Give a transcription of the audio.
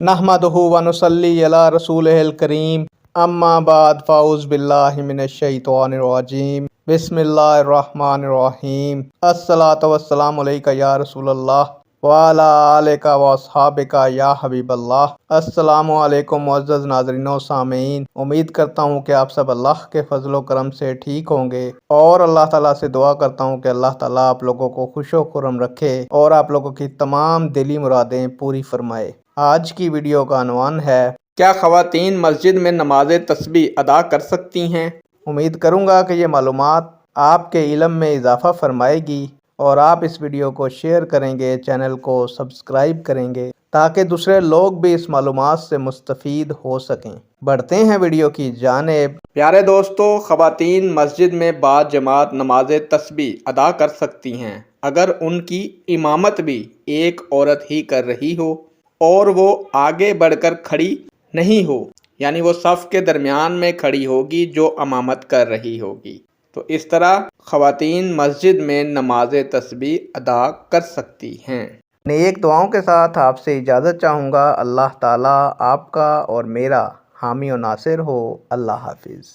नहमदुहु व नुसल्ली अला रसूलिहिल करीम अम्मा बाद फ़ाउज़ बिल्लाहि मिनश शैतानिर रजीम बिस्मिल्लाहिर रहमानिर रहीम अस्सलातु वस्सलामु अलैका या रसूलल्लाह व अला आलिका व अस्हाबिका या हबीबल्लाह। अस्सलामु अलैकुम मुअज़्ज़ज़ नाज़रीन व सामीन। उम्मीद करता हूँ कि आप सब अल्लाह के फजलो करम से ठीक होंगे और अल्लाह ताला से दुआ करता हूँ कि अल्लाह ताला आप लोगों को खुशो खुर्रम रखे और आप लोगों की तमाम दिली मुरादें पूरी फरमाए। आज की वीडियो का अनवान है, क्या ख़वातीन मस्जिद में नमाज तस्बीह अदा कर सकती हैं? उम्मीद करूँगा कि ये मालूमात आपके इल्म में इजाफ़ा फरमाएगी और आप इस वीडियो को शेयर करेंगे, चैनल को सब्सक्राइब करेंगे ताकि दूसरे लोग भी इस मालूमात से मुस्तफ़ीद हो सकें। बढ़ते हैं वीडियो की जानिब। प्यारे दोस्तों, ख़वातीन मस्जिद में बाद जमात नमाज तस्बीह अदा कर सकती हैं अगर उनकी इमामत भी एक औरत ही कर रही हो और वो आगे बढ़कर खड़ी नहीं हो, यानी वो सफ़ के दरमियान में खड़ी होगी जो इमामत कर रही होगी। तो इस तरह ख़वातीन मस्जिद में नमाज तस्बीह अदा कर सकती हैं। नेक दुआओं के साथ आपसे इजाज़त चाहूँगा। अल्लाह ताला आपका और मेरा हामी और नासिर हो। अल्लाह हाफिज़।